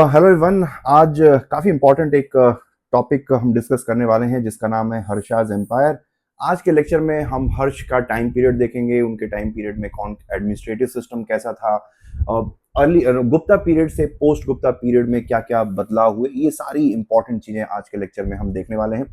Hello everyone. आज काफ़ी important एक टॉपिक हम डिस्कस करने वाले हैं जिसका नाम है हर्षाज एम्पायर। आज के लेक्चर में हम हर्ष का टाइम पीरियड देखेंगे, उनके टाइम पीरियड में कौन एडमिनिस्ट्रेटिव सिस्टम कैसा था, अर्ली गुप्ता पीरियड से पोस्ट गुप्ता पीरियड में क्या क्या बदलाव हुए, ये सारी इंपॉर्टेंट चीज़ें आज के लेक्चर में हम देखने वाले हैं।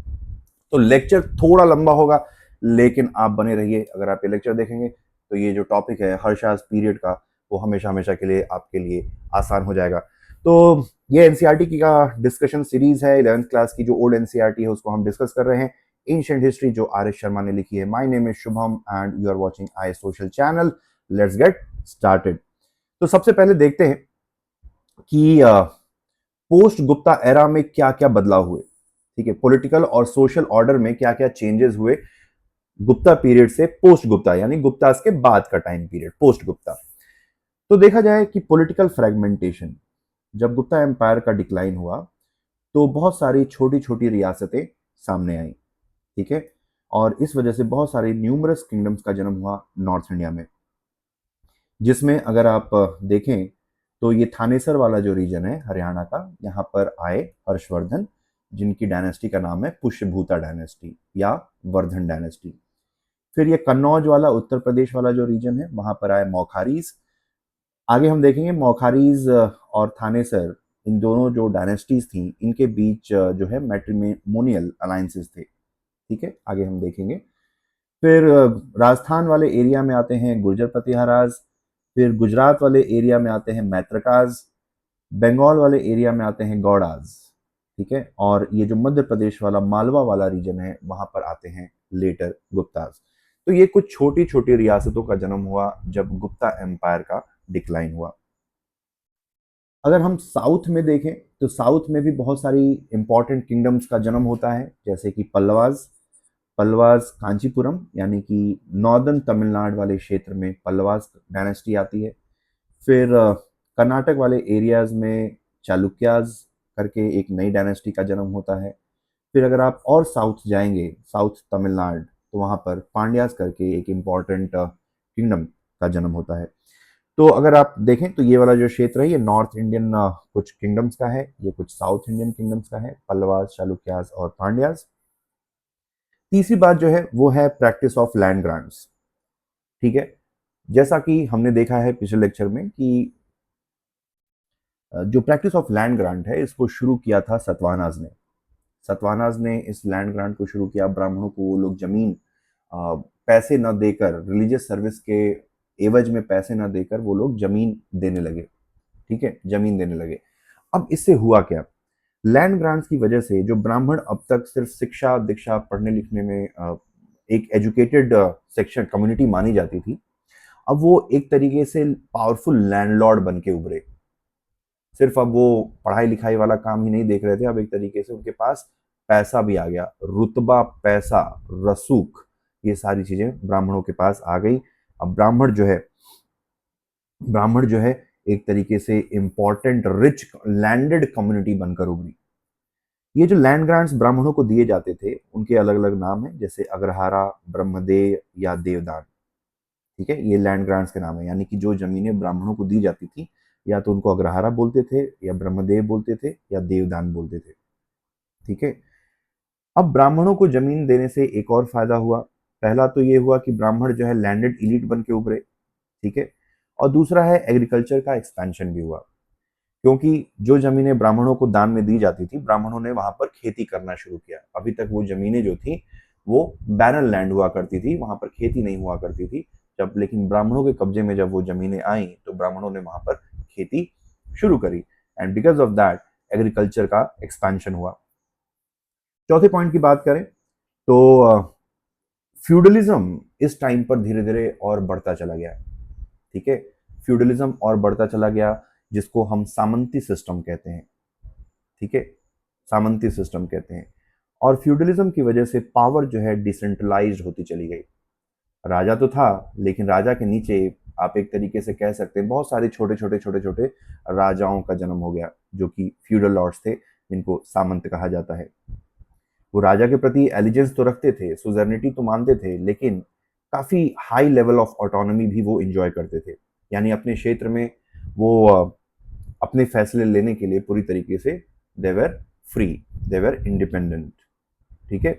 तो लेक्चर थोड़ा लंबा होगा लेकिन आप बने रहिए। अगर आप ये लेक्चर देखेंगे तो ये जो टॉपिक है हर्षाज पीरियड का, वो हमेशा हमेशा के लिए आपके लिए आसान हो जाएगा। तो ये एनसीईआरटी की का डिस्कशन सीरीज है। 11th क्लास की जो ओल्ड एनसीईआरटी है उसको हम डिस्कस कर रहे हैं। एंशिएंट हिस्ट्री जो आर एस शर्मा ने लिखी है। My name is Shubham and you are watching I social channel. Let's get started. तो सबसे पहले देखते हैं कि पोस्ट गुप्ता एरा में क्या क्या बदलाव हुए। ठीक है, पॉलिटिकल और सोशल ऑर्डर में क्या क्या चेंजेस हुए गुप्ता पीरियड से पोस्ट गुप्ता, यानी गुप्ता के बाद का टाइम पीरियड पोस्ट गुप्ता। तो देखा जाए कि पॉलिटिकल फ्रेगमेंटेशन, जब गुप्ता एम्पायर का डिक्लाइन हुआ तो बहुत सारी छोटी छोटी रियासतें सामने आई। ठीक है, और इस वजह से बहुत सारे न्यूमरस किंगडम्स का जन्म हुआ नॉर्थ इंडिया में, जिसमें अगर आप देखें तो ये थानेसर वाला जो रीजन है हरियाणा का, यहाँ पर आए हर्षवर्धन, जिनकी डायनेस्टी का नाम है पुष्यभूता डायनेस्टी या वर्धन डायनेस्टी। फिर ये कन्नौज वाला उत्तर प्रदेश वाला जो रीजन है, वहां पर आए मौखारीज। आगे हम देखेंगे मौखारीज और थानेसर, इन दोनों जो डायनेस्टीज थी इनके बीच जो है मैट्रिमोनियल अलायंसेस थे। ठीक है, आगे हम देखेंगे। फिर राजस्थान वाले एरिया में आते हैं गुर्जर प्रतिहाराज। फिर गुजरात वाले एरिया में आते हैं मैत्रकाज। बंगाल वाले एरिया में आते हैं गौड़ाज। ठीक है, और ये जो मध्य प्रदेश वाला मालवा वाला रीजन है वहां पर आते हैं लेटर गुप्ताज। तो ये कुछ छोटी छोटी रियासतों का जन्म हुआ जब गुप्ता एम्पायर का डिक्लाइन हुआ। अगर हम साउथ में देखें तो साउथ में भी बहुत सारी इंपॉर्टेंट किंगडम्स का जन्म होता है, जैसे कि पल्लवाज। पल्लवाज कांचीपुरम यानी कि नॉर्दर्न तमिलनाडु वाले क्षेत्र में पल्लवाज डायनेस्टी आती है। फिर कर्नाटक वाले एरियाज में चालुक्याज करके एक नई डायनेस्टी का जन्म होता है। फिर अगर आप और साउथ जाएंगे, साउथ तमिलनाडु, तो वहाँ पर पांड्याज करके एक इम्पॉर्टेंट किंगडम का जन्म होता है। तो अगर आप देखें तो ये वाला जो क्षेत्र है ये नॉर्थ इंडियन कुछ किंगडम्स का है, ये कुछ साउथ इंडियन किंगडम्स का है, पल्लवाज, चालुक्याज और पांड्याज। तीसरी बात जो है वो है प्रैक्टिस ऑफ लैंड ग्रांट्स। ठीक है, जैसा कि हमने देखा है पिछले लेक्चर में कि जो प्रैक्टिस ऑफ लैंड ग्रांट है इसको शुरू किया था सतवाहनाज ने। सतवाहनाज ने इस लैंड ग्रांट को शुरू किया। ब्राह्मणों को वो लोग जमीन पैसे न देकर, रिलीजियस सर्विस के एवज में पैसे न देकर वो लोग जमीन देने लगे। ठीक है, जमीन देने लगे। अब इससे हुआ क्या? लैंड ग्रांट्स की वजह से जो ब्राह्मण अब तक सिर्फ शिक्षा दीक्षा पढ़ने लिखने में एक एजुकेटेड सेक्शन कम्युनिटी मानी जाती थी, अब वो एक तरीके से पावरफुल लैंडलॉर्ड बन के उभरे। सिर्फ अब वो पढ़ाई लिखाई वाला काम ही नहीं देख रहे थे, अब एक तरीके से उनके पास पैसा भी आ गया। रुतबा, पैसा, रसूख, ये सारी चीजें ब्राह्मणों के पास आ गई। अब ब्राह्मण जो है एक तरीके से इंपॉर्टेंट रिच लैंडेड कम्युनिटी बनकर उभरी। ये जो लैंड ग्रांट्स ब्राह्मणों को दिए जाते थे उनके अलग अलग नाम हैं, जैसे अग्रहारा, ब्रह्मदेय या देवदान। ठीक है, ये लैंड ग्रांट्स के नाम है, यानी कि जो जमीनें ब्राह्मणों को दी जाती थी या तो उनको अग्रहारा बोलते थे या ब्रह्मदेव बोलते थे या देवदान बोलते थे। ठीक है, अब ब्राह्मणों को जमीन देने से एक और फायदा हुआ। पहला तो ये हुआ कि ब्राह्मण जो है लैंडेड इलीट बन के उभरे। ठीक है, और दूसरा है एग्रीकल्चर का एक्सपेंशन भी हुआ, क्योंकि जो जमीनें ब्राह्मणों को दान में दी जाती थी ब्राह्मणों ने वहां पर खेती करना शुरू किया। अभी तक वो जमीनें जो थी वो बैरन लैंड हुआ करती थी, वहां पर खेती नहीं हुआ करती थी। जब लेकिन ब्राह्मणों के कब्जे में जब वो जमीनें आई तो ब्राह्मणों ने वहां पर खेती शुरू करी, and because of that agriculture का एक्सपेंशन हुआ। चौथे पॉइंट की बात करें तो फ्यूडलिज्म इस टाइम पर धीरे धीरे और बढ़ता चला गया। ठीक है, फ्यूडलिज्म और बढ़ता चला गया, जिसको हम सामंती सिस्टम कहते हैं। ठीक है, सामंती सिस्टम कहते हैं। और फ्यूडलिज्म की वजह से पावर जो है डिसेंट्रलाइज्ड होती चली गई। राजा तो था लेकिन राजा के नीचे आप एक तरीके से कह सकते हैं बहुत सारे छोटे छोटे राजाओं का जन्म हो गया, जो कि फ्यूडल लॉर्ड्स थे, जिनको सामंत कहा जाता है। वो राजा के प्रति एलिजेंस तो रखते थे, सुजर्निटी तो मानते थे, लेकिन काफी हाई लेवल ऑफ ऑटोनॉमी भी वो इंजॉय करते थे। यानी अपने क्षेत्र में वो अपने फैसले लेने के लिए पूरी तरीके से दे were free, they were independent. ठीक है,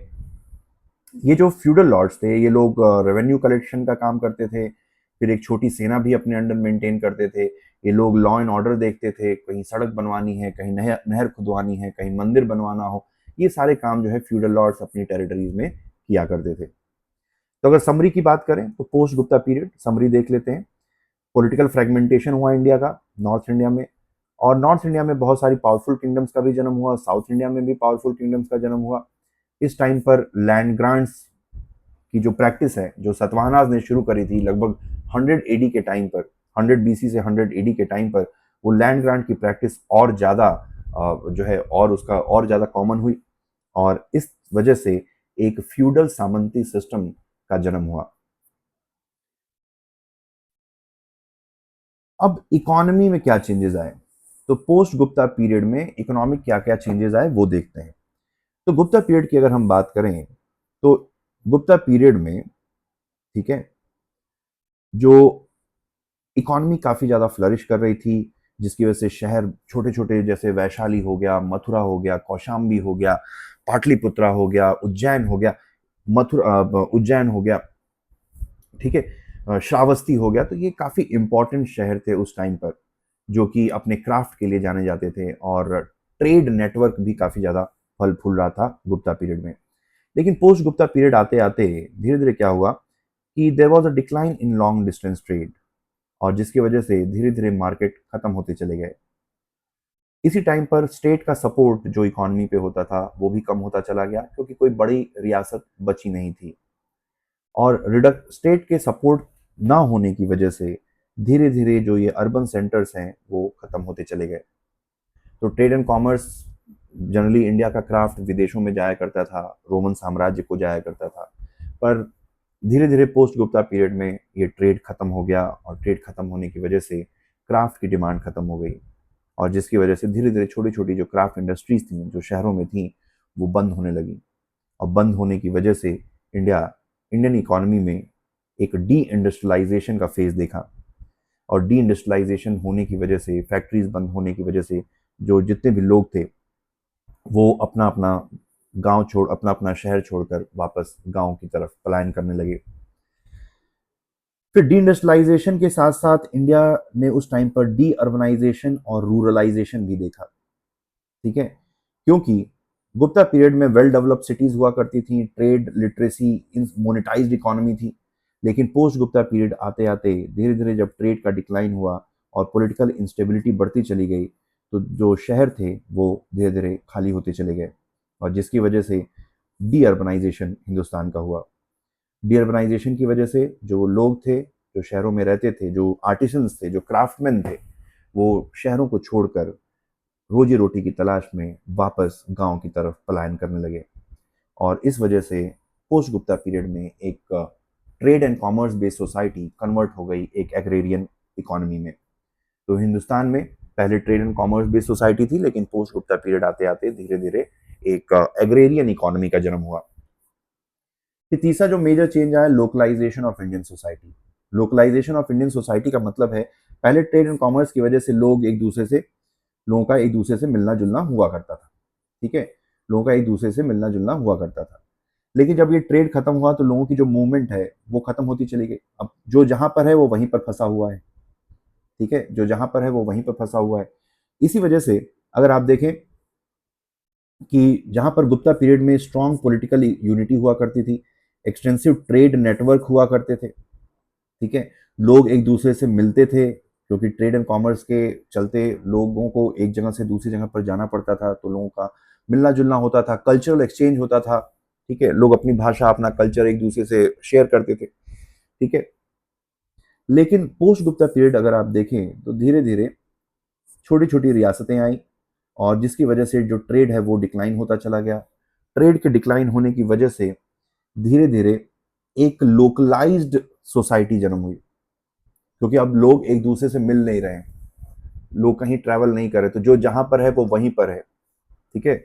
ये जो फ्यूडल लॉर्ड्स थे ये लोग रेवेन्यू कलेक्शन का काम करते थे, फिर एक छोटी सेना भी अपने अंडर मेंटेन करते थे। ये लोग लॉ एंड ऑर्डर देखते थे, कहीं सड़क बनवानी है, कहीं नहर नहर खुदवानी है, कहीं मंदिर बनवाना हो, ये सारे काम जो है फ्यूडल लॉर्ड्स अपनी टेरिटरीज में किया करते थे। तो अगर समरी की बात करें तो पोस्ट गुप्ता पीरियड समरी देख लेते हैं। पॉलिटिकल फ्रेगमेंटेशन हुआ इंडिया का नॉर्थ इंडिया में, और नॉर्थ इंडिया में बहुत सारी पावरफुल किंगडम्स का भी जन्म हुआ, साउथ इंडिया में भी पावरफुल किंगडम्स का जन्म हुआ। इस टाइम पर लैंड ग्रांट्स की जो प्रैक्टिस है, जो सतवाहनाज ने शुरू करी थी लगभग 100 एडी के टाइम पर, 100 बीसी से 100 एडी के टाइम पर, वो लैंड ग्रांट की प्रैक्टिस और ज़्यादा जो है और उसका और ज़्यादा कॉमन हुई, और इस वजह से एक फ्यूडल सामंती सिस्टम का जन्म हुआ। अब इकोनॉमी में क्या चेंजेस आए, तो पोस्ट गुप्ता पीरियड में इकोनॉमिक क्या क्या चेंजेस आए वो देखते हैं। तो गुप्ता पीरियड की अगर हम बात करें तो गुप्ता पीरियड में, ठीक है, जो इकोनॉमी काफ़ी ज़्यादा फ्लरिश कर रही थी, जिसकी वजह से शहर छोटे छोटे जैसे वैशाली हो गया, मथुरा हो गया, कौशाम्बी हो गया, पाटलिपुत्रा हो गया, उज्जैन हो गया, उज्जैन हो गया, ठीक है, श्रावस्ती हो गया, तो ये काफ़ी इंपॉर्टेंट शहर थे उस टाइम पर, जो कि अपने क्राफ्ट के लिए जाने जाते थे, और ट्रेड नेटवर्क भी काफ़ी ज़्यादा फल फूल रहा था गुप्ता पीरियड में। लेकिन पोस्ट गुप्ता पीरियड आते आते धीरे धीरे क्या हुआ कि there was a decline in long distance trade, और जिसकी वजह से धीरे धीरे मार्केट खत्म होते चले गए। इसी टाइम पर स्टेट का सपोर्ट जो इकोनॉमी पे होता था वो भी कम होता चला गया, क्योंकि कोई बड़ी रियासत बची नहीं थी, और रिडक्ट स्टेट के सपोर्ट ना होने की वजह से धीरे धीरे जो ये अर्बन सेंटर्स हैं वो खत्म होते चले गए। तो trade and commerce, generally India का क्राफ्ट विदेशों में जाया करता था, रोमन साम्राज्य को जाया करता था, पर धीरे धीरे पोस्ट गुप्ता पीरियड में ये ट्रेड खत्म हो गया, और ट्रेड खत्म होने की वजह से क्राफ्ट की डिमांड खत्म हो गई, और जिसकी वजह से धीरे धीरे छोटी छोटी जो क्राफ्ट इंडस्ट्रीज थी जो शहरों में थी वो बंद होने लगी, और बंद होने की वजह से इंडियन इकोनॉमी में एक डी इंडस्ट्रियलाइजेशन का फेज देखा, और डी इंडस्ट्रियलाइजेशन होने की वजह से, फैक्ट्रीज बंद होने की वजह से, जो जितने भी लोग थे वो अपना अपना गांव छोड़, अपना अपना शहर छोड़कर वापस गांव की तरफ पलायन करने लगे। फिर डी इंडस्ट्रियलाइजेशन के साथ साथ इंडिया ने उस टाइम पर डी अर्बनाइजेशन और रूरलाइजेशन भी देखा, ठीक है, क्योंकि गुप्ता पीरियड में वेल डेवलप्ड सिटीज हुआ करती थी, ट्रेड, लिटरेसी, मोनेटाइज्ड इकोनॉमी थी। लेकिन पोस्ट गुप्ता पीरियड आते आते धीरे धीरे जब ट्रेड का डिक्लाइन हुआ और पॉलिटिकल इंस्टेबिलिटी बढ़ती चली गई, तो जो शहर थे वो धीरे धीरे खाली होते चले गए, और जिसकी वजह से डी अर्बनाइजेशन हिंदुस्तान का हुआ। डी अर्बनाइजेशन की वजह से जो लोग थे, जो शहरों में रहते थे, जो आर्टिसंस थे, जो क्राफ्टमैन थे, वो शहरों को छोड़कर रोजी रोटी की तलाश में वापस गांव की तरफ पलायन करने लगे, और इस वजह से पोस्ट गुप्ता पीरियड में एक trade and commerce based society convert हो गई एक एग्रेरियन इकोनॉमी में। तो हिंदुस्तान में पहले trade and commerce based society थी, लेकिन पोस्ट गुप्ता पीरियड आते आते धीरे धीरे एक एग्रेरियन इकोनॉमी का जन्म हुआ। फिर तीसरा जो मेजर चेंज आया, localization of Indian society. Localization of Indian society का मतलब है, पहले ट्रेड एंड कॉमर्स की वजह से लोगों का एक दूसरे से मिलना जुलना हुआ करता था, ठीक है, लोगों का एक दूसरे से मिलना जुलना हुआ करता था। लेकिन जब ये ट्रेड खत्म हुआ तो लोगों की जो मूवमेंट है वो खत्म होती चली गई। अब जो जहां पर है वो वहीं पर फंसा हुआ है, ठीक है, जो जहां पर है वो वहीं पर फंसा हुआ है। इसी वजह से अगर आप देखें कि जहां पर गुप्ता पीरियड में स्ट्रॉन्ग पॉलिटिकल यूनिटी हुआ करती थी, एक्सटेंसिव ट्रेड नेटवर्क हुआ करते थे, ठीक है, लोग एक दूसरे से मिलते थे, क्योंकि ट्रेड एंड कॉमर्स के चलते लोगों को एक जगह से दूसरी जगह पर जाना पड़ता था, तो लोगों का मिलना जुलना होता था, कल्चरल एक्सचेंज होता था, ठीक है, लोग अपनी भाषा, अपना कल्चर एक दूसरे से शेयर करते थे, ठीक है। लेकिन पोस्ट गुप्ता पीरियड अगर आप देखें तो धीरे धीरे छोटी छोटी रियासतें आई, और जिसकी वजह से जो ट्रेड है वो डिक्लाइन होता चला गया। ट्रेड के डिक्लाइन होने की वजह से धीरे धीरे एक लोकलाइज्ड सोसाइटी जन्म हुई, क्योंकि अब लोग एक दूसरे से मिल नहीं रहे हैं, लोग कहीं ट्रैवल नहीं कर रहे, तो जो जहां पर है वो वहीं पर है, ठीक है,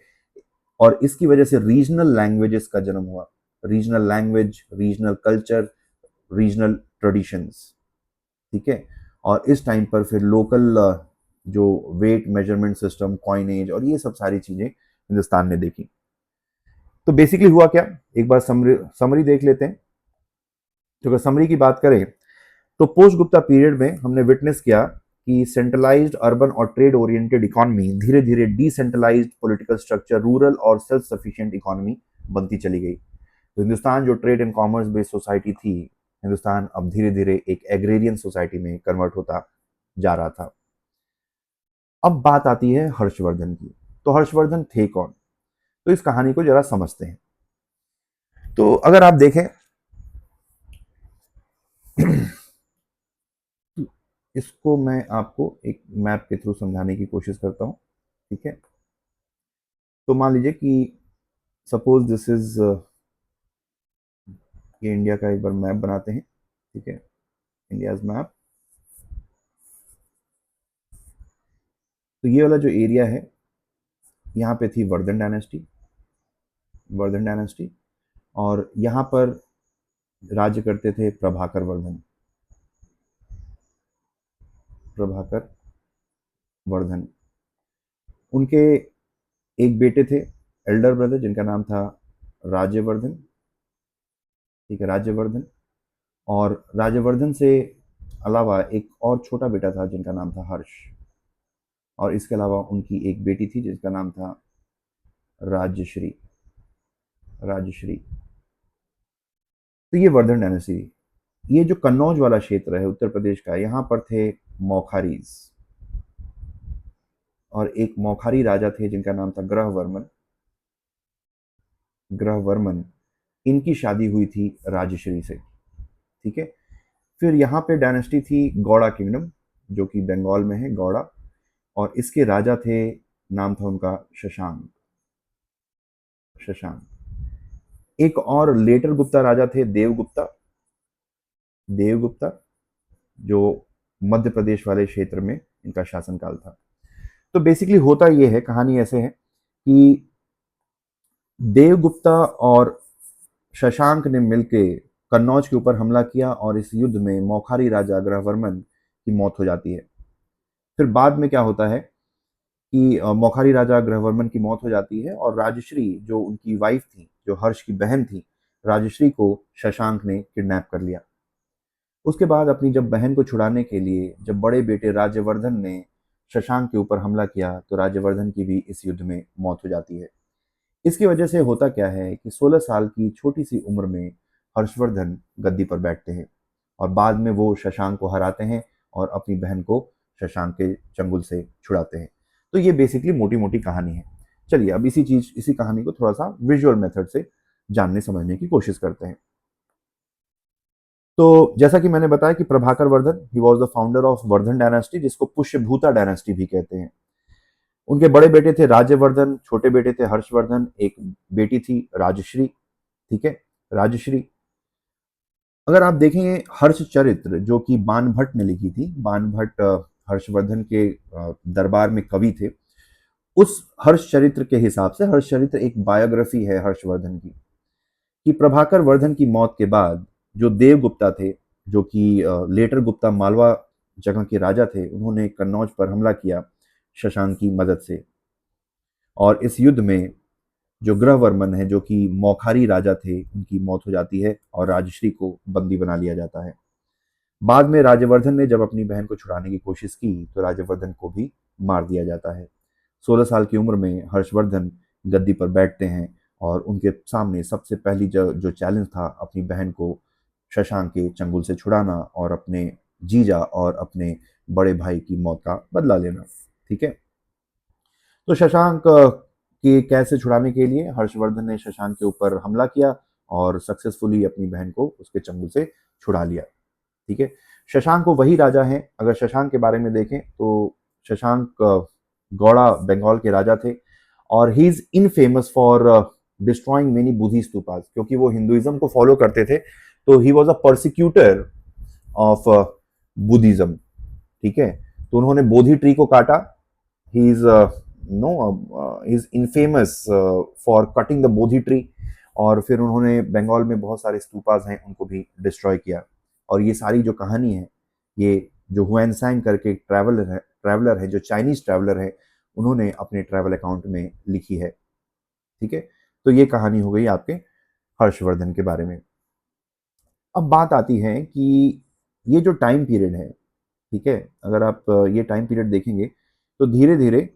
और इसकी वजह से रीजनल लैंग्वेजेस का जन्म हुआ, regional language, regional culture, regional traditions, ठीक है, और इस टाइम पर फिर लोकल जो वेट मेजरमेंट सिस्टम, कॉइनेज और ये सब सारी चीजें हिंदुस्तान ने देखी। तो बेसिकली हुआ क्या, एक बार समरी समरी देख लेते हैं। तो अगर समरी की बात करें तो पोस्ट गुप्ता पीरियड में हमने विटनेस किया कि सेंट्रलाइज्ड अर्बन और ट्रेड ओरिएंटेड इकोनॉमी धीरे धीरे डिसेंट्रलाइज्ड पॉलिटिकल स्ट्रक्चर, रूरल और सेल्फ सफिशिएंट इकोनॉमी बनती चली गई। तो हिंदुस्तान जो trade and commerce based society थी, हिंदुस्तान अब धीरे धीरे एक एग्रेरियन सोसाइटी में कन्वर्ट होता जा रहा था। अब बात आती है हर्षवर्धन की। तो हर्षवर्धन थे कौन, तो इस कहानी को जरा समझते हैं। तो अगर आप देखें इसको मैं आपको एक मैप के थ्रू समझाने की कोशिश करता हूँ, ठीक है। तो मान लीजिए कि सपोज दिस इज ये इंडिया का एक बार मैप बनाते हैं, ठीक है, इंडियाज मैप। तो ये वाला जो एरिया है, यहाँ पे थी वर्धन डायनेस्टी, वर्धन डायनेस्टी, और यहाँ पर राज्य करते थे प्रभाकर वर्धन, प्रभाकर वर्धन। उनके एक बेटे थे, एल्डर ब्रदर, जिनका नाम था राज्यवर्धन, ठीक है, राज्यवर्धन। और राज्यवर्धन से अलावा एक और छोटा बेटा था जिनका नाम था हर्ष, और इसके अलावा उनकी एक बेटी थी जिसका नाम था राजश्री, राजश्री। तो ये वर्धन डायनेस्टी। ये जो कन्नौज वाला क्षेत्र है उत्तर प्रदेश का, यहाँ पर थे मौखारीज, और एक मौखारी राजा थे जिनका नाम था ग्रहवर्मन, ग्रहवर्मन। इनकी शादी हुई थी राजश्री से, ठीक है। फिर यहाँ पे डायनेस्टी थी गौड़ा किंगडम, जो कि बंगाल में है, गौड़ा, और इसके राजा थे, नाम था उनका शशांक, शशांक। एक और लेटर गुप्ता राजा थे, देवगुप्ता, देवगुप्ता, जो मध्य प्रदेश वाले क्षेत्र में इनका शासनकाल था। तो बेसिकली होता ये है, कहानी ऐसे है कि देवगुप्ता और शशांक ने मिलके कन्नौज के ऊपर हमला किया, और इस युद्ध में मौखारी राजा ग्रहवर्मन की मौत हो जाती है। फिर बाद में क्या होता है कि मौखारी राजा ग्रहवर्मन की मौत हो जाती है, और राजश्री जो उनकी वाइफ थी, जो हर्ष की बहन थी, राजश्री को शशांक ने किडनैप कर लिया। उसके बाद अपनी जब बहन को छुड़ाने के लिए जब बड़े बेटे राज्यवर्धन ने शशांक के ऊपर हमला किया, तो राज्यवर्धन की भी इस युद्ध में मौत हो जाती है। इसकी वजह से होता क्या है कि 16 साल की छोटी सी उम्र में हर्षवर्धन गद्दी पर बैठते हैं, और बाद में वो शशांक को हराते हैं और अपनी बहन को शशांक के चंगुल से छुड़ाते हैं। तो ये बेसिकली मोटी मोटी कहानी है। चलिए अब इसी कहानी को थोड़ा सा विजुअल मेथड से जानने समझने की कोशिश करते हैं। तो जैसा कि मैंने बताया कि Prabhakar Vardhan, he was the founder of Vardhan dynasty, जिसको पुष्यभूता डायनेस्टी भी कहते हैं। उनके बड़े बेटे थे राज्यवर्धन, छोटे बेटे थे हर्षवर्धन, एक बेटी थी राजश्री, ठीक है, राजश्री। अगर आप देखेंगे हर्ष चरित्र जो कि बाणभट्ट ने लिखी थी, बाणभट्ट हर्षवर्धन के दरबार में कवि थे, उस हर्ष चरित्र के हिसाब से, हर्ष चरित्र एक बायोग्राफी है हर्षवर्धन की, कि प्रभाकर वर्धन की मौत के बाद जो देवगुप्ता थे, जो कि लेटर गुप्ता मालवा जगह के राजा थे, उन्होंने कन्नौज पर हमला किया शशांक की मदद से, और इस युद्ध में जो ग्रहवर्मन है, जो कि मौखारी राजा थे, उनकी मौत हो जाती है और राजश्री को बंदी बना लिया जाता है। बाद में राज्यवर्धन ने जब अपनी बहन को छुड़ाने की कोशिश की, तो राज्यवर्धन को भी मार दिया जाता है। 16 साल की उम्र में हर्षवर्धन गद्दी पर बैठते हैं, और उनके सामने सबसे पहली जो चैलेंज था, अपनी बहन को शशांक के चंगुल से छुड़ाना और अपने जीजा और अपने बड़े भाई की मौत का बदला लेना, ठीक है। तो शशांक के कैसे छुड़ाने के लिए हर्षवर्धन ने शशांक के ऊपर हमला किया और सक्सेसफुली अपनी बहन को उसके चंगुल से छुड़ा लिया, ठीक है। शशांक को वही राजा हैं, अगर शशांक के बारे में देखें तो शशांक गौड़ा बंगाल के राजा थे, और he is infamous for destroying many Buddhist stupas, क्योंकि वो हिंदुइज्म को फॉलो करते थे, तो he was a persecutor of Buddhism, ठीक है। तो उन्होंने बोधि ट्री को काटा। He is no he is infamous for cutting the Bodhi tree, और फिर उन्होंने बंगाल में बहुत सारे स्तूपास हैं उनको भी डिस्ट्रॉय किया। और ये सारी जो कहानी है, ये जो हुएन सांग करके ट्रैवलर है, ट्रैवलर है, जो चाइनीज ट्रैवलर है, उन्होंने अपने ट्रैवल अकाउंट में लिखी है। ठीक है, तो ये कहानी हो गई आपके हर्षवर्धन के बारे में। अब बात आती है कि ये जो टाइम पीरियड है, ठीक है, अगर आप ये टाइम पीरियड देखेंगे तो धीरे धीरे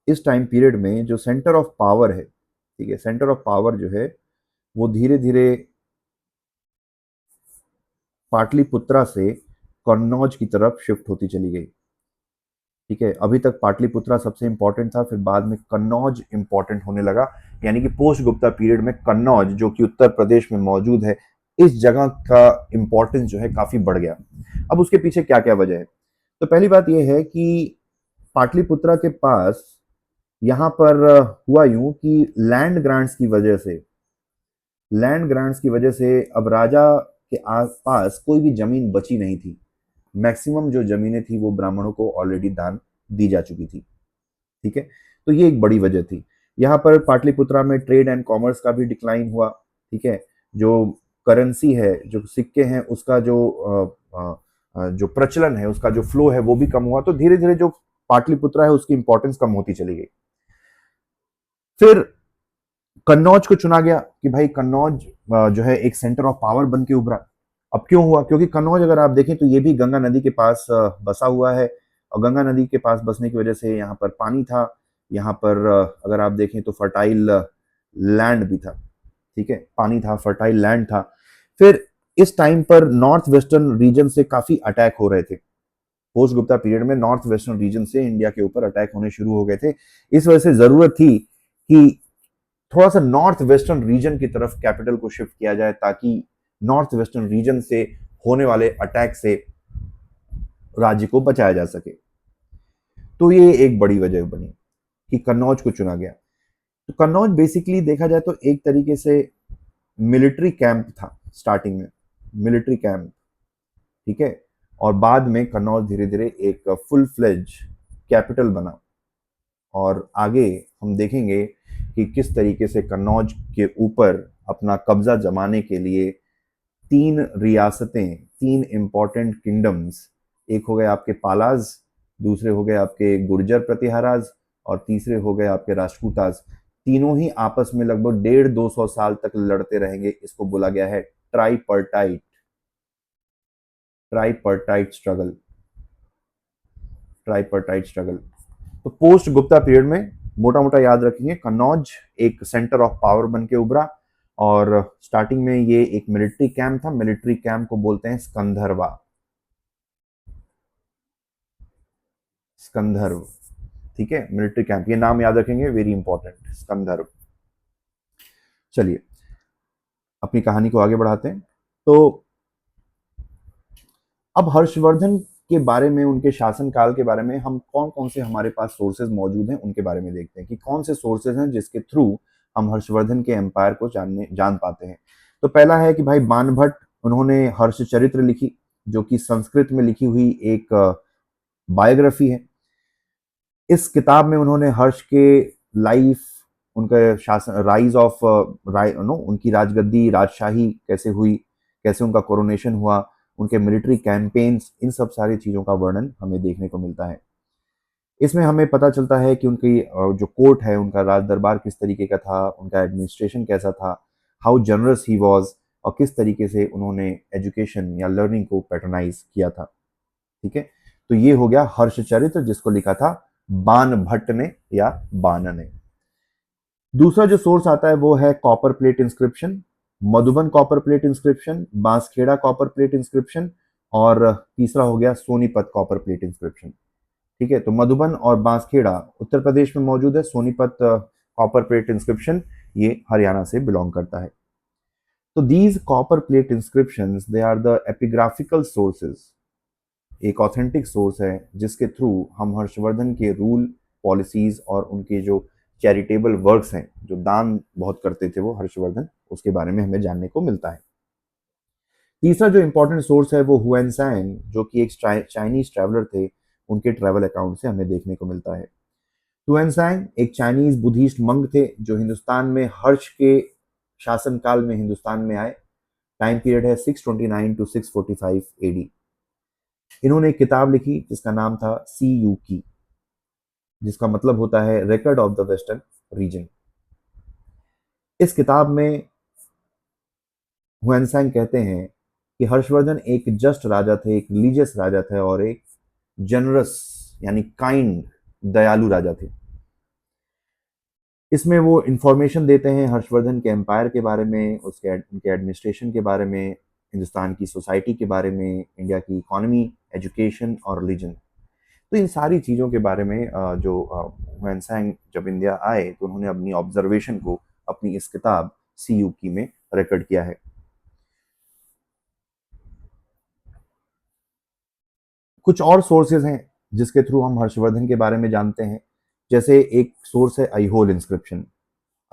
इस टाइम पीरियड में जो सेंटर ऑफ पावर है, ठीक है, सेंटर ऑफ पावर जो है वो धीरे धीरे पाटलिपुत्रा से कन्नौज की तरफ शिफ्ट होती चली गई। ठीक है, अभी तक पाटलिपुत्रा सबसे इंपॉर्टेंट था, फिर बाद में कन्नौज इंपॉर्टेंट होने लगा, यानी कि पोस्ट गुप्ता पीरियड में कन्नौज, जो कि उत्तर प्रदेश में मौजूद है, इस जगह का इंपॉर्टेंस जो है काफी बढ़ गया। अब उसके पीछे क्या क्या वजह है? तो पहली बात यह है कि पाटलिपुत्रा के पास यहाँ पर हुआ यूं कि लैंड ग्रांट्स की वजह से अब राजा के आसपास कोई भी जमीन बची नहीं थी। मैक्सिमम जो जमीनें थी वो ब्राह्मणों को ऑलरेडी दान दी जा चुकी थी। ठीक है, तो ये एक बड़ी वजह थी। यहाँ पर पाटलिपुत्रा में ट्रेड एंड कॉमर्स का भी डिक्लाइन हुआ। ठीक है, जो करेंसी है, जो सिक्के हैं, उसका जो प्रचलन है, उसका जो फ्लो है वो भी कम हुआ। तो धीरे धीरे जो पाटलिपुत्रा है उसकी इंपॉर्टेंस कम होती चली गई। फिर कन्नौज को चुना गया कि भाई कन्नौज जो है एक सेंटर ऑफ पावर बन के उभरा। अब क्यों हुआ? क्योंकि कन्नौज अगर आप देखें तो ये भी गंगा नदी के पास बसा हुआ है, और गंगा नदी के पास बसने की वजह से यहाँ पर पानी था, यहाँ पर अगर आप देखें तो फर्टाइल लैंड भी था। ठीक है, पानी था, फर्टाइल लैंड था। फिर इस टाइम पर नॉर्थ वेस्टर्न रीजन से काफी अटैक हो रहे थे। पोस्ट गुप्ता पीरियड में नॉर्थ वेस्टर्न रीजन से इंडिया के ऊपर अटैक होने शुरू हो गए थे। इस वजह से जरूरत थी कि थोड़ा सा नॉर्थ वेस्टर्न रीजन की तरफ कैपिटल को शिफ्ट किया जाए, ताकि नॉर्थ वेस्टर्न रीजन से होने वाले अटैक से राज्य को बचाया जा सके। तो ये एक बड़ी वजह बनी कि कन्नौज को चुना गया। तो कन्नौज बेसिकली देखा जाए तो एक तरीके से मिलिट्री कैंप था, स्टार्टिंग में मिलिट्री कैंप। ठीक है, और बाद में कन्नौज धीरे धीरे एक फुल फ्लेज कैपिटल बना। और आगे हम देखेंगे कि किस तरीके से कन्नौज के ऊपर अपना कब्जा जमाने के लिए तीन रियासतें, तीन इंपॉर्टेंट किंगडम्स, एक हो गए आपके पालाज, दूसरे हो गए आपके गुर्जर प्रतिहाराज, और तीसरे हो गए आपके राजपूताज, तीनों ही आपस में लगभग 150-200 साल तक लड़ते रहेंगे। इसको बोला गया है ट्राइपर्टाइट स्ट्रगल। ट्राइपर्टाइट स्ट्रगल। तो पोस्ट गुप्ता पीरियड में मोटा मोटा याद रखेंगे, कन्नौज एक सेंटर ऑफ पावर बन के उभरा, और स्टार्टिंग में ये एक मिलिट्री कैंप था। मिलिट्री कैंप को बोलते हैं स्कंधर्वा। स्कंधर्व, ठीक है, मिलिट्री कैंप, ये नाम याद रखेंगे, वेरी इंपॉर्टेंट, स्कंधर्व। चलिए अपनी कहानी को आगे बढ़ाते हैं। तो अब हर्षवर्धन के बारे में, उनके शासनकाल के बारे में हम कौन कौन से हमारे पास सोर्सेज मौजूद हैं उनके बारे में देखते हैं कि कौन से सोर्सेज हैं जिसके थ्रू हम हर्षवर्धन के एम्पायर को जान पाते हैं। तो पहला है कि भाई बाणभट्ट, उन्होंने हर्षचरित्र लिखी, जो कि संस्कृत में लिखी हुई एक बायोग्राफी है। इस किताब में उन्होंने हर्ष के लाइफ, उनका शासन, राइज ऑफ उनकी राजगद्दी, राजशाही कैसे हुई, कैसे उनका कोरोनेशन हुआ, उनके मिलिट्री कैंपेन्स, इन सब सारी चीज़ों का वर्णन हमें देखने को मिलता है। इसमें हमें पता चलता है कि उनकी जो कोर्ट है, उनका राज दरबार किस तरीके का था, उनका एडमिनिस्ट्रेशन कैसा था, हाउ जनरस ही वॉज, और किस तरीके से उन्होंने एजुकेशन या लर्निंग को पैटर्नाइज किया था। ठीक है, तो ये हो गया हर्षचरित्र, जिसको लिखा था बाणभट्ट ने या बाण ने। दूसरा जो सोर्स आता है वो है copper plate inscription, Madhuban copper plate inscription, Banskhera copper plate inscription, और तीसरा हो गया सोनीपत कॉपर प्लेट इंस्क्रिप्शन। ठीक है, तो मधुबन और बांसखेड़ा उत्तर प्रदेश में मौजूद है, सोनीपत कॉपर प्लेट इंस्क्रिप्शन ये हरियाणा से बिलोंग करता है। तो these copper plate inscriptions, they are the epigraphical sources, एक ऑथेंटिक सोर्स है जिसके थ्रू हम हर्षवर्धन के रूल, पॉलिसीज और उनके जो चैरिटेबल वर्क्स हैं, जो दान बहुत करते थे वो हर्षवर्धन, उसके बारे में हमें जानने को मिलता है। तीसरा जो इंपॉर्टेंट सोर्स है वो हुएनसांग, जो कि एक चाइनीज ट्रैवलर थे, उनके ट्रैवल अकाउंट से हमें देखने को मिलता है। हुएनसांग एक चाइनीज बुद्धिस्ट मंक थे, जो हिंदुस्तान में हर्ष के शासनकाल में हिंदुस्तान में आए। टाइम पीरियड है 629 to 645 AD। इन्होंने एक किताब लिखी जिसका नाम था सी यू की, जिसका मतलब होता है record of the western region. इस किताब में हुएनसांग कहते हैं कि हर्षवर्धन एक जस्ट राजा थे, एक रिलीजियस राजा थे और एक जनरस यानी काइंड दयालु राजा थे। इसमें वो इंफॉर्मेशन देते हैं हर्षवर्धन के एम्पायर के बारे में, उसके उनके एडमिनिस्ट्रेशन के बारे में, हिंदुस्तान की सोसाइटी के बारे में, इंडिया की इकोनॉमी, एजुकेशन और रिलीजन। तो इन सारी चीज़ों के बारे में जो हुएनसांग जब इंडिया आए तो उन्होंने अपनी ऑब्जर्वेशन को अपनी इस किताब सी यू की में रिकॉर्ड किया है। कुछ और सोर्सेज हैं जिसके थ्रू हम हर्षवर्धन के बारे में जानते हैं। जैसे एक सोर्स है आईहोल इंस्क्रिप्शन।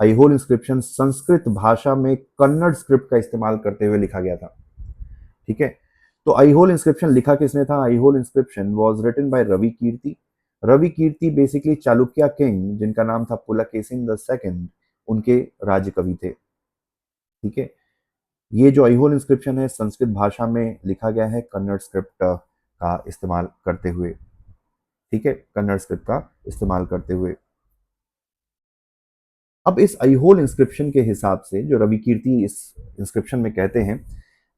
आईहोल इंस्क्रिप्शन संस्कृत भाषा में कन्नड़ स्क्रिप्ट का इस्तेमाल करते हुए लिखा गया था। ठीक है, तो आईहोल इंस्क्रिप्शन लिखा किसने था? Aihole inscription was written by Ravi Kirti. Ravi Kirti basically Chalukya king, जिनका नाम था पुलकेशिन द सेकंड, उनके राज्य कवि थे। ठीक है, ये जो आईहोल इंस्क्रिप्शन है संस्कृत भाषा में लिखा गया है कन्नड़ स्क्रिप्ट का इस्तेमाल करते हुए। ठीक है, कन्नड़ स्क्रिप्ट का इस्तेमाल करते हुए। अब इस आईहोल इंस्क्रिप्शन के हिसाब से जो रवि कीर्ति इस इंस्क्रिप्शन में कहते हैं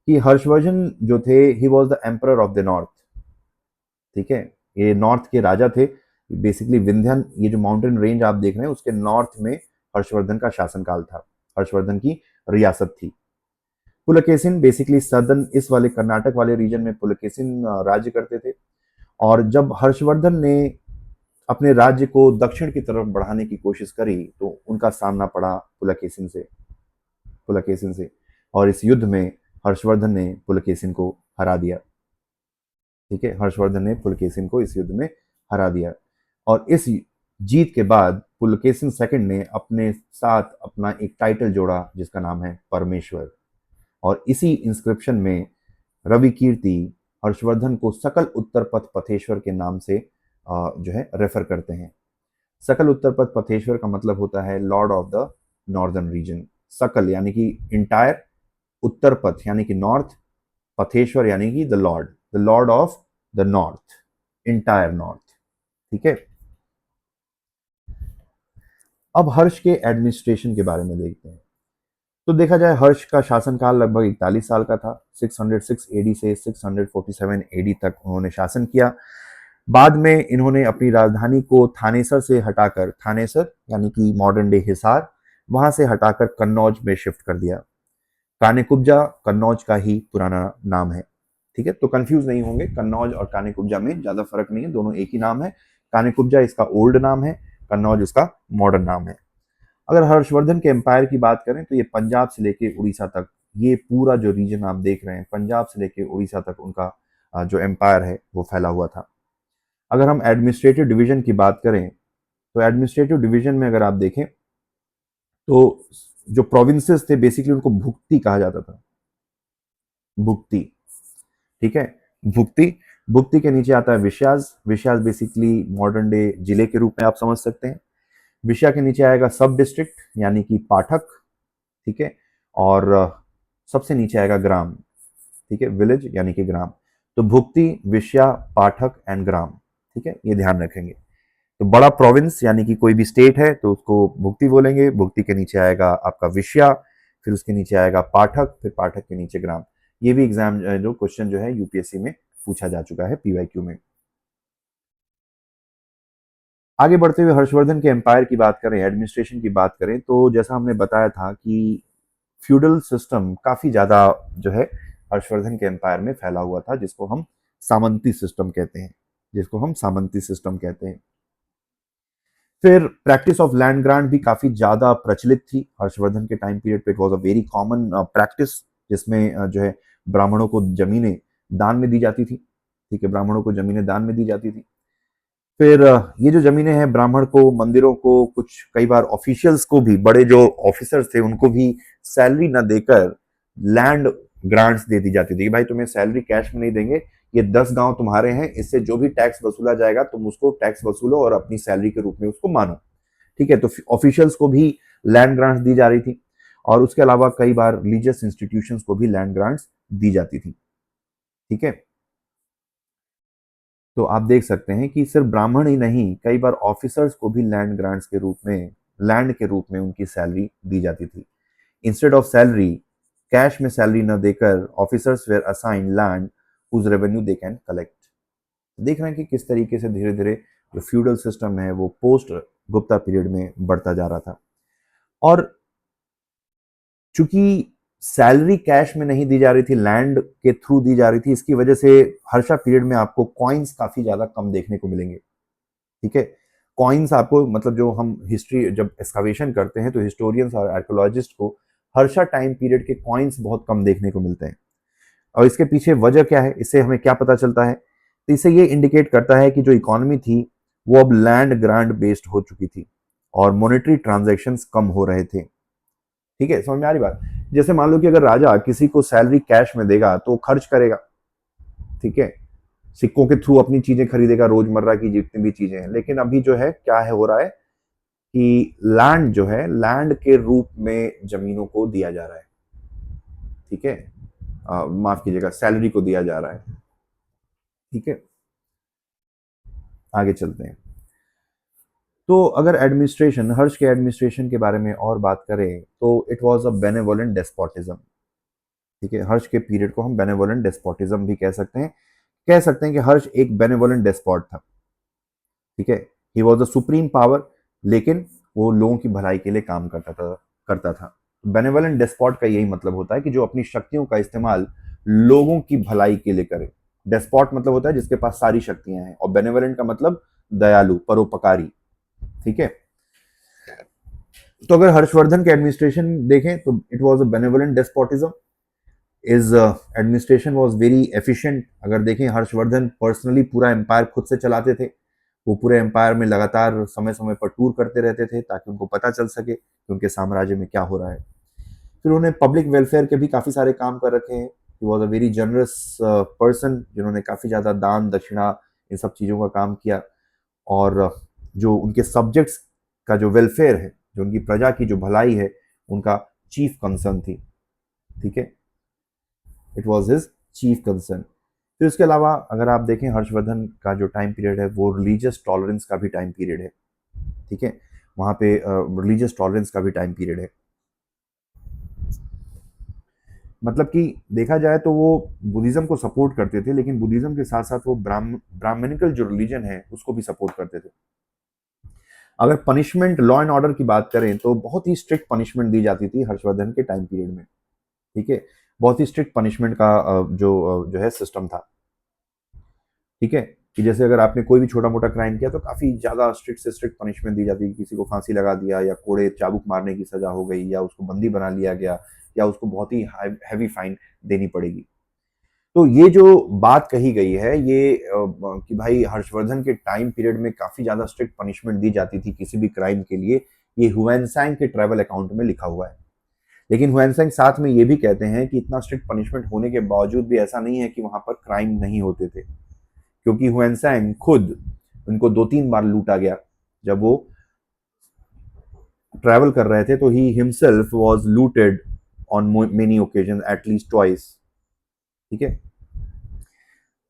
कि हर्षवर्धन जो थे he was the emperor of the north. ठीक है, ये नॉर्थ के राजा थे। बेसिकली विंध्यन, ये जो माउंटेन रेंज आप देख रहे हैं उसके नॉर्थ में हर्षवर्धन का शासनकाल था, हर्षवर्धन की रियासत थी। पुलकेशिन बेसिकली सदर्न, इस वाले कर्नाटक वाले रीजन में पुलकेशिन राज्य करते थे। और जब हर्षवर्धन ने अपने राज्य को दक्षिण की तरफ बढ़ाने की कोशिश करी तो उनका सामना पड़ा पुलकेशिन से। और इस युद्ध में हर्षवर्धन ने पुलकेशिन को हरा दिया। ठीक है, हर्षवर्धन ने पुलकेशिन को इस युद्ध में हरा दिया। और इस जीत के बाद पुलकेशिन सेकंड ने अपने साथ अपना एक टाइटल जोड़ा जिसका नाम है परमेश्वर। और इसी इंस्क्रिप्शन में रवि कीर्ति हर्षवर्धन को सकल उत्तर पथ पथेश्वर के नाम से जो है रेफर करते हैं। सकल उत्तर पथ पथेश्वर का मतलब होता है Lord of the northern region. सकल यानी कि इंटायर, उत्तर पथ यानी कि नॉर्थ, पथेश्वर यानी कि the Lord of the north, entire north. ठीक है, अब हर्ष के एडमिनिस्ट्रेशन के बारे में देखते हैं। तो देखा जाए हर्ष का शासनकाल लगभग 41 साल का था। 606 एडी से 647 एडी तक उन्होंने शासन किया। बाद में इन्होंने अपनी राजधानी को थानेसर से हटाकर, थानेसर यानी कि मॉडर्न डे हिसार, वहां से हटाकर कन्नौज में शिफ्ट कर दिया। कानेकुब्जा कन्नौज का ही पुराना नाम है। ठीक है, तो कंफ्यूज नहीं होंगे, कन्नौज और कानेकुब्जा में ज्यादा फर्क नहीं है, दोनों एक ही नाम है। कानेकुब्जा इसका ओल्ड नाम है, कन्नौज उसका मॉडर्न नाम है। अगर हर्षवर्धन के एम्पायर की बात करें तो ये पंजाब से लेके उड़ीसा तक, ये पूरा जो रीजन आप देख रहे हैं पंजाब से लेके उड़ीसा तक उनका जो एम्पायर है वो फैला हुआ था। अगर हम एडमिनिस्ट्रेटिव डिवीजन की बात करें तो एडमिनिस्ट्रेटिव डिवीजन में अगर आप देखें तो जो प्रोविंसेस थे बेसिकली उनको भुक्ति कहा जाता था। भुक्ति, ठीक है, भुक्ति। भुक्ति के नीचे आता है विशयाज। विशयाज बेसिकली मॉडर्न डे जिले के रूप में आप समझ सकते हैं। विषया के नीचे आएगा सब डिस्ट्रिक्ट यानी कि पाठक। ठीक है, और सबसे नीचे आएगा ग्राम। ठीक है, विलेज यानी कि ग्राम। तो भुक्ति, विषया, पाठक एंड ग्राम। ठीक है, ये ध्यान रखेंगे। तो बड़ा प्रोविंस यानी कि कोई भी स्टेट है तो उसको भुक्ति बोलेंगे। भुक्ति के नीचे आएगा आपका विषया, फिर उसके नीचे आएगा पाठक, फिर पाठक के नीचे ग्राम। ये भी एग्जाम जो क्वेश्चन जो है यूपीएससी में पूछा जा चुका है पीवाईक्यू में। आगे बढ़ते हुए हर्षवर्धन के एम्पायर की बात करें, एडमिनिस्ट्रेशन की बात करें, तो जैसा हमने बताया था कि फ्यूडल सिस्टम काफी ज्यादा जो है हर्षवर्धन के एम्पायर में फैला हुआ था, जिसको हम सामंती सिस्टम कहते हैं। फिर प्रैक्टिस ऑफ लैंड ग्रांट भी काफी ज्यादा प्रचलित थी हर्षवर्धन के टाइम पीरियड पे। It was a very common practice, जिसमें जो है ब्राह्मणों को जमीनें दान में दी जाती थी। ठीक है, ब्राह्मणों को जमीनें दान में दी जाती थी। फिर ये जो जमीनें हैं ब्राह्मण को, मंदिरों को, कुछ कई बार ऑफिशियल्स को भी, बड़े जो ऑफिसर्स थे उनको भी सैलरी न देकर लैंड ग्रांट्स दे दी जाती थी कि भाई तुम्हें सैलरी कैश में नहीं देंगे, ये 10 गांव तुम्हारे हैं, इससे जो भी टैक्स वसूला जाएगा तुम उसको टैक्स वसूलो और अपनी सैलरी के रूप में उसको मानो। ठीक है, तो ऑफिशियल्स को भी लैंड ग्रांट्स दी जा रही थी और उसके अलावा कई बार रिलीजियस इंस्टीट्यूशंस को भी लैंड ग्रांट्स दी जाती थी। ठीक है, तो आप देख सकते हैं कि सिर्फ ब्राह्मण ही नहीं, कई बार ऑफिसर्स को भी लैंड ग्रांट्स के रूप में, लैंड के रूप में उनकी सैलरी दी जाती थी। इंस्टेड ऑफ सैलरी, कैश में सैलरी न देकर officers were assign land whose revenue they can collect. देख रहे हैं कि किस तरीके से धीरे धीरे जो फ्यूडल सिस्टम है वो पोस्ट गुप्ता पीरियड में बढ़ता जा रहा था। और चूंकि सैलरी कैश में नहीं दी जा रही थी, लैंड के थ्रू दी जा रही थी, इसकी वजह से हर्षा पीरियड में आपको कॉइन्स काफी ज्यादा कम देखने को मिलेंगे। ठीक है, कॉइन्स आपको, मतलब जो हम हिस्ट्री जब एक्सकावेशन करते हैं तो हिस्टोरियंस और आर्कोलॉजिस्ट को हर्षा टाइम पीरियड के कॉइन्स बहुत कम देखने को मिलते हैं। और इसके पीछे वजह क्या है, इससे हमें क्या पता चलता है? तो इससे ये इंडिकेट करता है कि जो इकोनॉमी थी वो अब लैंड ग्रांट बेस्ड हो चुकी थी और मॉनेटरी ट्रांजैक्शंस कम हो रहे थे। ठीक है, समझ में आ रही बात? जैसे मान लो कि अगर राजा किसी को सैलरी कैश में देगा तो खर्च करेगा, ठीक है, सिक्कों के थ्रू अपनी चीजें खरीदेगा, रोजमर्रा की जितनी भी चीजें हैं। लेकिन अभी जो है क्या है, हो रहा है कि लैंड जो है, लैंड के रूप में जमीनों को दिया जा रहा है। ठीक है, माफ कीजिएगा, सैलरी को दिया जा रहा है। ठीक है, आगे चलते हैं। तो अगर एडमिनिस्ट्रेशन, हर्ष के एडमिनिस्ट्रेशन के बारे में और बात करें तो it was a benevolent despotism. ठीक है, हर्ष के पीरियड को हम बेनेवोलेंट डेस्पोटिज्म भी कह सकते हैं। कह सकते हैं कि हर्ष एक बेनेवोलेंट डेस्पॉट था। ठीक है, he was the supreme power, लेकिन वो लोगों की भलाई के लिए काम करता था। बेनेवोलेंट डेस्पॉट का यही मतलब होता है कि जो अपनी शक्तियों का इस्तेमाल लोगों की भलाई के लिए करे। डेस्पॉट मतलब होता है जिसके पास सारी शक्तियां हैं, और बेनेवोलेंट का मतलब दयालु, परोपकारी। ठीक है, तो अगर हर्षवर्धन के एडमिनिस्ट्रेशन देखें तो it was a benevolent despotism. Is administration was very efficient. अगर देखें, हर्षवर्धन पर्सनली पूरा एम्पायर खुद से चलाते थे। वो पूरे एम्पायर में लगातार समय समय पर टूर करते रहते थे ताकि उनको पता चल सके कि उनके साम्राज्य में क्या हो रहा है। फिर उन्होंने पब्लिक वेलफेयर के भी काफी सारे काम कर रखे हैं। ही was a very generous person, जिन्होंने काफी ज्यादा दान दक्षिणा इन सब चीजों का काम किया। और जो उनके सब्जेक्ट्स का जो वेलफेयर है, जो उनकी प्रजा की जो भलाई है, उनका चीफ कंसर्न थी। ठीक है, it was his chief concern. फिर उसके अलावा अगर आप देखें, हर्षवर्धन का जो टाइम पीरियड है वो रिलीजियस टॉलरेंस का भी टाइम पीरियड है। ठीक है, वहां पे रिलीजियस टॉलरेंस का भी टाइम पीरियड है। मतलब कि देखा जाए तो वो बुद्धिज्म को सपोर्ट करते थे, लेकिन बुद्धिज्म के साथ साथ वो ब्राह्मणिकल जो रिलीजन है उसको भी सपोर्ट करते थे। अगर पनिशमेंट, लॉ एंड ऑर्डर की बात करें तो बहुत ही स्ट्रिक्ट पनिशमेंट दी जाती थी हर्षवर्धन के टाइम पीरियड में। ठीक है, बहुत ही स्ट्रिक्ट पनिशमेंट का जो है सिस्टम था। ठीक है, कि जैसे अगर आपने कोई भी छोटा मोटा क्राइम किया तो काफी ज्यादा स्ट्रिक्ट से स्ट्रिक्ट पनिशमेंट दी जाती है। किसी को फांसी लगा दिया, या कोड़े चाबुक मारने की सजा हो गई, या उसको बंदी बना लिया गया, या उसको बहुत ही हैवी फाइन देनी पड़ेगी। तो ये जो बात कही गई है ये कि भाई हर्षवर्धन के टाइम पीरियड में काफी ज्यादा स्ट्रिक्ट पनिशमेंट दी जाती थी किसी भी क्राइम के लिए, ये हुएनसांग के ट्रैवल अकाउंट में लिखा हुआ है। लेकिन हुएनसांग साथ में ये भी कहते हैं कि इतना स्ट्रिक्ट पनिशमेंट होने के बावजूद भी ऐसा नहीं है कि वहां पर क्राइम नहीं होते थे, क्योंकि हुएनसांग खुद, उनको 2-3 बार लूटा गया। जब वो ट्रैवल कर रहे थे तो he himself was looted on many occasion, at least twice. ठीक है,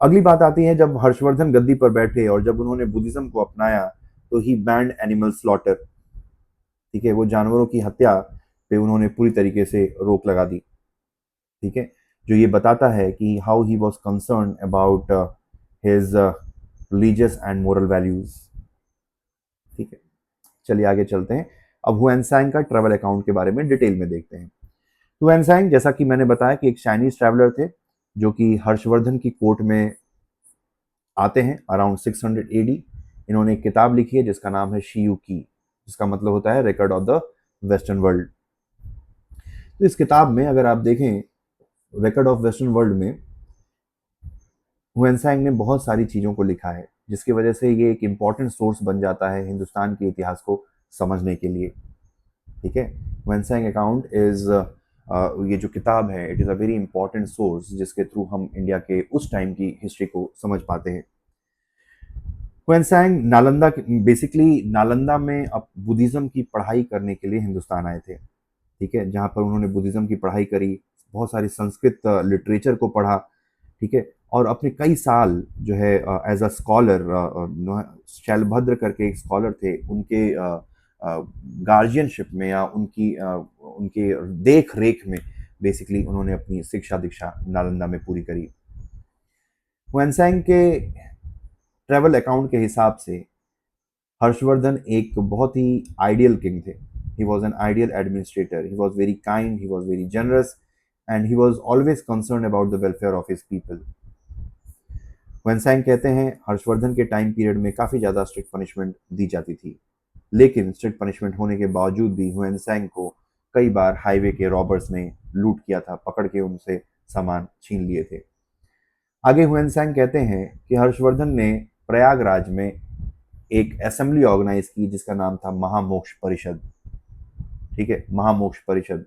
अगली बात आती है जब हर्षवर्धन गद्दी पर बैठे और जब उन्होंने बुद्धिज्म को अपनाया तो ही बैंड एनिमल स्लॉटर। ठीक है, वो जानवरों की हत्या पे उन्होंने पूरी तरीके से रोक लगा दी। ठीक है, जो ये बताता है कि how he was concern about his religious and moral values. ठीक है, चलिए आगे चलते हैं। अब हुएनसांग का ट्रैवल अकाउंट के बारे में डिटेल में देखते हैं। हुएनसांग, जैसा कि मैंने बताया, कि एक चाइनीज ट्रैवलर थे जो कि हर्षवर्धन की कोर्ट में आते हैं अराउंड 600 एडी। इन्होंने एक किताब लिखी है जिसका नाम है शी यू की, जिसका मतलब होता है record of the western world. तो इस किताब में अगर आप देखें, रिकॉर्ड ऑफ वेस्टर्न वर्ल्ड में हुएनसांग ने बहुत सारी चीज़ों को लिखा है, जिसकी वजह से ये एक इम्पॉर्टेंट सोर्स बन जाता है हिंदुस्तान के इतिहास को समझने के लिए। ठीक है, हुएनसांग अकाउंट इज, ये जो किताब है, it is a very important source जिसके थ्रू हम इंडिया के उस टाइम की हिस्ट्री को समझ पाते हैं। हुएनसांग नालंदा, बेसिकली नालंदा में अब बुद्धिज्म की पढ़ाई करने के लिए हिंदुस्तान आए थे। ठीक है, जहाँ पर उन्होंने बुद्धिज्म की पढ़ाई करी, बहुत सारी संस्कृत लिटरेचर को पढ़ा। ठीक है, और अपने कई साल जो है एज अ स्कॉलर, शैलभद्र करके एक स्कॉलर थे, उनके गार्जियनशिप में या उनके देख रेख में बेसिकली उन्होंने अपनी शिक्षा दीक्षा नालंदा में पूरी करी। हुएनसांग के ट्रैवल अकाउंट के हिसाब से हर्षवर्धन एक बहुत ही आइडियल किंग थे। He was an ideal administrator, he was very kind, he was very generous, and he was always concern about the welfare of his people. Xuanzang कहते हैं हर्षवर्धन के टाइम पीरियड में काफ़ी ज़्यादा स्ट्रिक्ट पनिशमेंट दी जाती थी, लेकिन स्ट्रिक्ट पनिशमेंट होने के बावजूद भी हुएनसैंग को कई बार हाईवे के रॉबर्स ने लूट किया था, पकड़ के उनसे सामान छीन लिए थे। आगे हुएनसैंग कहते हैं कि हर्षवर्धन ने प्रयागराज में एक असेंबली ऑर्गेनाइज की जिसका नाम था महामोक्ष परिषद। ठीक है, महामोक्ष परिषद।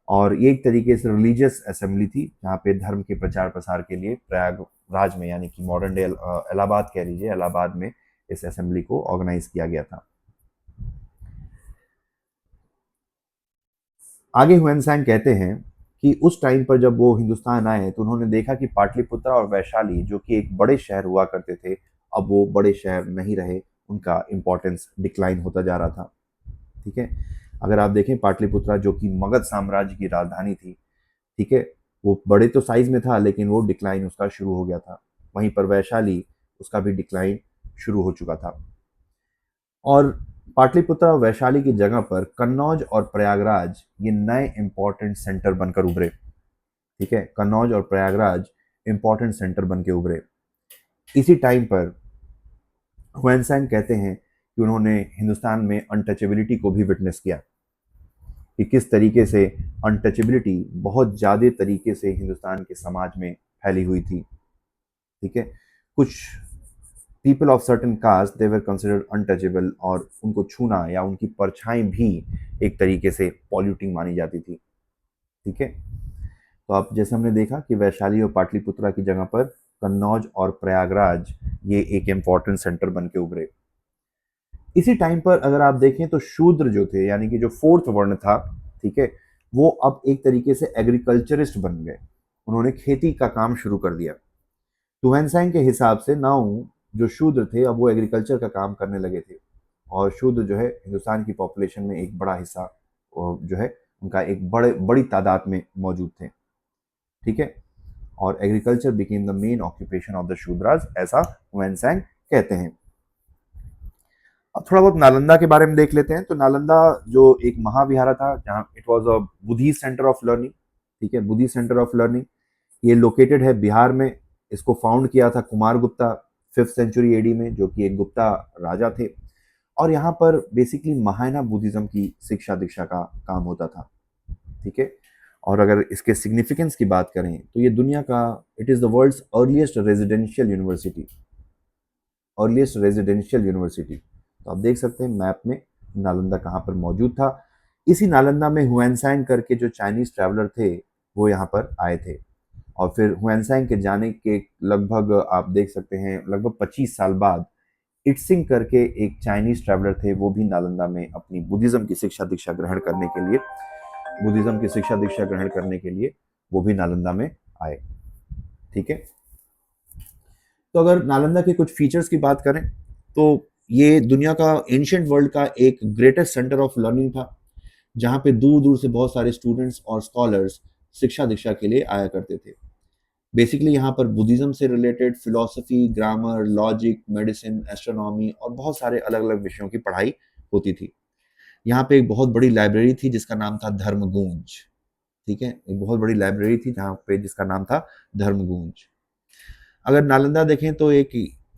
और ये एक तरीके से रिलीजियस असेंबली थी जहाँ पे धर्म के प्रचार प्रसार के लिए प्रयागराज में, यानी कि मॉडर्न डे इलाहाबाद कह लीजिए, इलाहाबाद में इस असेंबली को ऑर्गेनाइज किया गया था। आगे हुएनसैंग कहते हैं कि उस टाइम पर जब वो हिंदुस्तान आए तो उन्होंने देखा कि पाटलिपुत्र और वैशाली जो कि एक बड़े शहर हुआ करते थे, अब वो बड़े शहर नहीं रहे, उनका इम्पोर्टेंस डिक्लाइन होता जा रहा था। ठीक है, अगर आप देखें पाटलिपुत्रा जो कि मगध साम्राज्य की राजधानी थी, ठीक है, वो बड़े तो साइज में था लेकिन वो डिक्लाइन उसका शुरू हो गया था। वहीं पर वैशाली, उसका भी डिक्लाइन शुरू हो चुका था। और पाटलिपुत्र और वैशाली की जगह पर कन्नौज और प्रयागराज ये नए इंपॉर्टेंट सेंटर बनकर उभरे। ठीक है, कन्नौज और प्रयागराज इंपॉर्टेंट सेंटर बन के उभरे। इसी टाइम पर हुएनसैंग कहते हैं कि उन्होंने हिंदुस्तान में अनटचेबिलिटी को भी विटनेस किया, कि किस तरीके से अनटचेबिलिटी बहुत ज़्यादा तरीके से हिंदुस्तान के समाज में फैली हुई थी। ठीक है, कुछ people of certain caste they were considered untouchable, और उनको छूना या उनकी परछाई भी एक तरीके से पॉल्यूटिंग मानी जाती थी। ठीक है, तो अब जैसे हमने देखा कि वैशाली और पाटलिपुत्रा की जगह पर कन्नौज और प्रयागराज ये एक इम्पॉर्टेंट सेंटर बन के उभरे। इसी टाइम पर अगर आप देखें तो शूद्र जो थे, यानी कि जो फोर्थ वर्ण था, ठीक है, वो अब एक तरीके से एग्रीकल्चरिस्ट बन गए। उन्होंने खेती का काम शुरू कर दिया। टुवेनसैंग के हिसाब से नाउ जो शूद्र थे अब वो एग्रीकल्चर का काम करने लगे थे, और शूद्र जो है हिंदुस्तान की पॉपुलेशन में एक बड़ा हिस्सा जो है उनका एक बड़ी तादाद में मौजूद थे। ठीक है, और agriculture became the main occupation of the Shudras, ऐसा टुवेनसैंग कहते हैं। अब थोड़ा बहुत नालंदा के बारे में देख लेते हैं। तो नालंदा जो एक महाविहारा था, जहाँ it was a Buddhist centre of learning. ठीक है, बुद्धिस्ट सेंटर ऑफ लर्निंग, ये लोकेटेड है बिहार में। इसको फाउंड किया था Kumar Gupta 5th century AD में, जो कि एक गुप्ता राजा थे। और यहाँ पर बेसिकली महायाना बुद्धिज्म की शिक्षा दीक्षा का काम होता था। ठीक है, और अगर इसके सिग्निफिकेंस की बात करें तो ये दुनिया का, it is the world's earliest residential university, earliest residential university. तो आप देख सकते हैं मैप में नालंदा कहाँ पर मौजूद था। इसी नालंदा में हुएनसैंग करके जो चाइनीज ट्रैवलर थे वो यहाँ पर आए थे, और फिर हुएनसैंग के जाने के लगभग आप देख सकते हैं लगभग 25 साल बाद इटसिंग करके एक चाइनीज ट्रैवलर थे, वो भी नालंदा में अपनी बुद्धिज्म की शिक्षा दीक्षा ग्रहण करने के लिए, बुद्धिज्म की शिक्षा दीक्षा ग्रहण करने के लिए वो भी नालंदा में आए। ठीक है, तो अगर नालंदा के कुछ फीचर्स की बात करें तो ये दुनिया का एंशियंट वर्ल्ड का एक ग्रेटेस्ट सेंटर ऑफ लर्निंग था, जहाँ पे दूर दूर से बहुत सारे स्टूडेंट्स और स्कॉलर्स शिक्षा दीक्षा के लिए आया करते थे। बेसिकली यहाँ पर बुद्धिज्म से related philosophy, grammar, logic, medicine, astronomy और बहुत सारे अलग अलग विषयों की पढ़ाई होती थी। यहाँ पे एक बहुत बड़ी लाइब्रेरी थी जिसका नाम था धर्मगूंज। ठीक है, एक बहुत बड़ी लाइब्रेरी थी जहाँ पे जिसका नाम था धर्मगूंज। अगर नालंदा देखें तो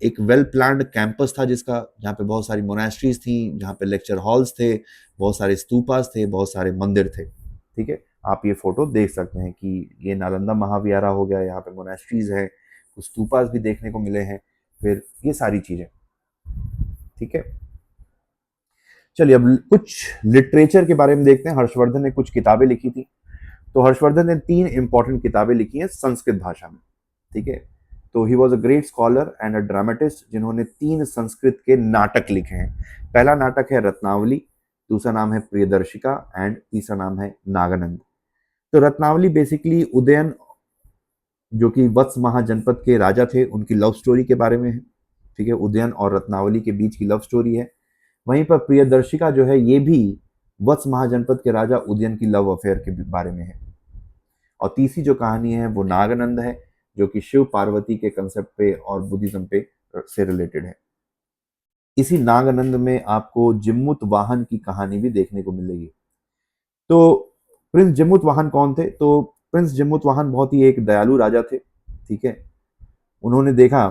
एक वेल प्लान्ड कैंपस था जिसका, जहाँ पे बहुत सारी मोनास्ट्रीज थी, जहाँ पे लेक्चर हॉल्स थे, बहुत सारे स्तूपास थे, बहुत सारे मंदिर थे। ठीक है, आप ये फोटो देख सकते हैं कि ये नालंदा महाविहारा हो गया, यहाँ पे मोनास्ट्रीज है, कुछ स्तूपास भी देखने को मिले हैं, फिर ये सारी चीजें। ठीक है, चलिए अब कुछ लिटरेचर के बारे में देखते हैं। हर्षवर्धन ने कुछ किताबें लिखी थी। तो हर्षवर्धन ने 3 इंपॉर्टेंट किताबें लिखी हैं संस्कृत भाषा में। ठीक है, तो he was a great scholar and a dramatist जिन्होंने 3 संस्कृत के नाटक लिखे हैं। पहला नाटक है रत्नावली, दूसरा नाम है प्रियदर्शिका, एंड तीसरा नाम है नागानंद। तो रत्नावली बेसिकली उदयन जो कि वत्स महाजनपद के राजा थे, उनकी लव स्टोरी के बारे में है। ठीक है, उदयन और रत्नावली के बीच की लव स्टोरी है। वहीं पर प्रियदर्शिका जो है ये भी वत्स महाजनपद के राजा उदयन की लव अफेयर के बारे में है। और तीसरी जो कहानी है वो नागानंद है, जो कि शिव पार्वती के कंसेप्ट पे और बुद्धिज्म पे से रिलेटेड है। इसी नागानंद में आपको जिम्मुत वाहन की कहानी भी देखने को मिलेगी। तो प्रिंस जिम्मुत वाहन कौन थे? तो प्रिंस जिम्मुत वाहन बहुत ही एक दयालु राजा थे। ठीक है, उन्होंने देखा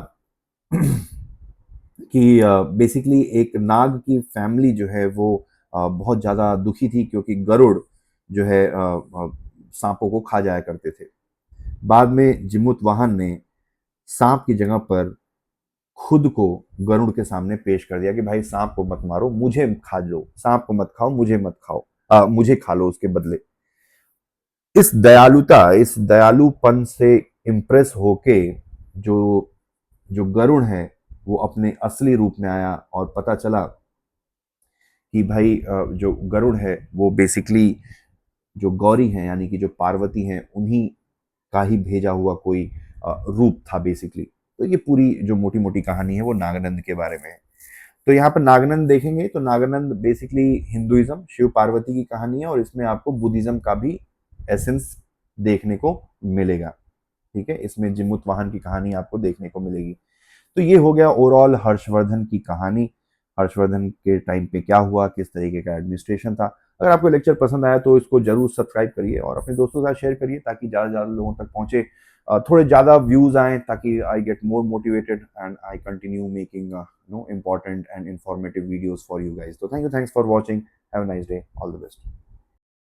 कि बेसिकली एक नाग की फैमिली जो है वो बहुत ज़्यादा दुखी थी, क्योंकि गरुड़ जो है सांपों को खा जाया करते थे। बाद में जिमुत वाहन ने सांप की जगह पर खुद को गरुड़ के सामने पेश कर दिया कि भाई सांप को मत मारो, मुझे खा लो, सांप को मत खाओ, मुझे मत खाओ, मुझे खा लो उसके बदले। इस दयालुता, इस दयालुपन से इम्प्रेस होके जो जो गरुड़ है वो अपने असली रूप में आया, और पता चला कि भाई जो गरुड़ है वो बेसिकली जो गौरी हैं, यानी कि जो पार्वती हैं, उन्हीं का ही भेजा हुआ कोई रूप था बेसिकली। तो ये पूरी जो मोटी मोटी कहानी है वो नागानंद के बारे में है। तो यहाँ पर नागानंद देखेंगे तो नागानंद बेसिकली हिंदुइज्म, शिव पार्वती की कहानी है, और इसमें आपको बुद्धिज्म का भी एसेंस देखने को मिलेगा। ठीक है, इसमें जिमुत वाहन की कहानी आपको देखने को मिलेगी। तो ये हो गया ओवरऑल हर्षवर्धन की कहानी। हर्षवर्धन के टाइम पे क्या हुआ, किस तरीके का एडमिनिस्ट्रेशन था। अगर आपको लेक्चर पसंद आया तो इसको जरूर सब्सक्राइब करिए और अपने दोस्तों के साथ शेयर करिए, ताकि ज़्यादा से ज़्यादा लोगों तक पहुंचे, थोड़े ज़्यादा व्यूज आए, ताकि I get more motivated and I continue making important and informative videos for you guys. So thanks for watching. Have a nice day. All the best.